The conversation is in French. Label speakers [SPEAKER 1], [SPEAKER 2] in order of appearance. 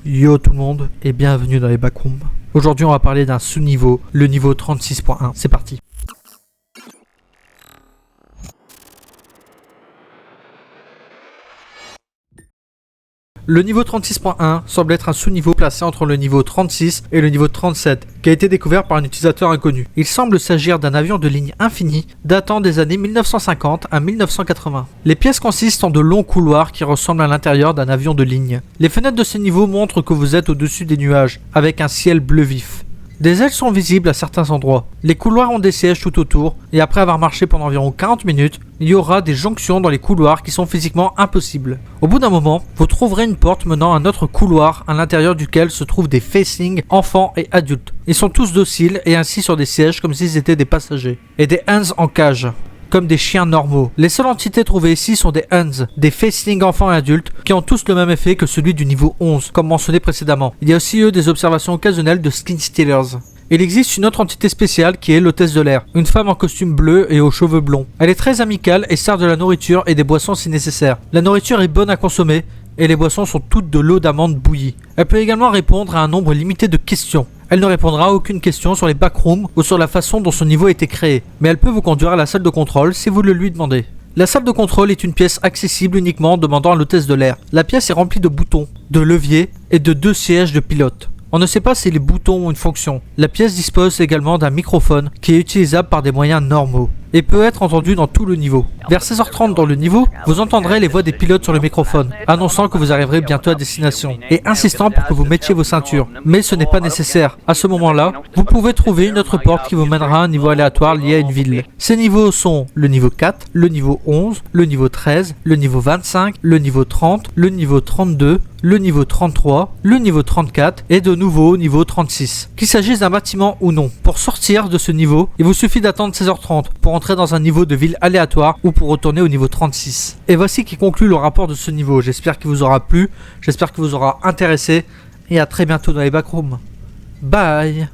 [SPEAKER 1] Yo tout le monde et bienvenue dans les backrooms. Aujourd'hui on va parler d'un sous-niveau, le niveau 36.1. C'est parti. Le niveau 36.1 semble être un sous-niveau placé entre le niveau 36 et le niveau 37, qui a été découvert par un utilisateur inconnu. Il semble s'agir d'un avion de ligne infinie datant des années 1950 à 1980. Les pièces consistent en de longs couloirs qui ressemblent à l'intérieur d'un avion de ligne. Les fenêtres de ces niveaux montrent que vous êtes au-dessus des nuages, avec un ciel bleu vif. Des ailes sont visibles à certains endroits. Les couloirs ont des sièges tout autour, et après avoir marché pendant environ 40 minutes, il y aura des jonctions dans les couloirs qui sont physiquement impossibles. Au bout d'un moment, vous trouverez une porte menant à un autre couloir à l'intérieur duquel se trouvent des facings enfants et adultes. Ils sont tous dociles et assis sur des sièges comme s'ils étaient des passagers. Et des hands en cage, comme des chiens normaux. Les seules entités trouvées ici sont des hands, des facing enfants et adultes, qui ont tous le même effet que celui du niveau 11, comme mentionné précédemment. Il y a aussi des observations occasionnelles de skin stealers. Il existe une autre entité spéciale qui est l'hôtesse de l'air, une femme en costume bleu et aux cheveux blonds. Elle est très amicale et sert de la nourriture et des boissons si nécessaire. La nourriture est bonne à consommer et les boissons sont toutes de l'eau d'amande bouillie. Elle peut également répondre à un nombre limité de questions. Elle ne répondra à aucune question sur les backrooms ou sur la façon dont son niveau a été créé, mais elle peut vous conduire à la salle de contrôle si vous le lui demandez. La salle de contrôle est une pièce accessible uniquement en demandant à l'hôtesse de l'air. La pièce est remplie de boutons, de leviers et de 2 sièges de pilote. On ne sait pas si les boutons ont une fonction. La pièce dispose également d'un microphone qui est utilisable par des moyens normaux et peut être entendu dans tout le niveau. Vers 16h30 dans le niveau, vous entendrez les voix des pilotes sur le microphone, annonçant que vous arriverez bientôt à destination et insistant pour que vous mettiez vos ceintures. Mais ce n'est pas nécessaire. À ce moment-là, vous pouvez trouver une autre porte qui vous mènera à un niveau aléatoire lié à une ville. Ces niveaux sont le niveau 4, le niveau 11, le niveau 13, le niveau 25, le niveau 30, le niveau 32, le niveau 33, le niveau 34 et de nouveau au niveau 36. Qu'il s'agisse d'un bâtiment ou non. Pour sortir de ce niveau, il vous suffit d'attendre 16h30 pour entrer dans un niveau de ville aléatoire ou pour retourner au niveau 36. Et voici qui conclut le rapport de ce niveau. J'espère qu'il vous aura plu, j'espère qu'il vous aura intéressé et à très bientôt dans les backrooms. Bye.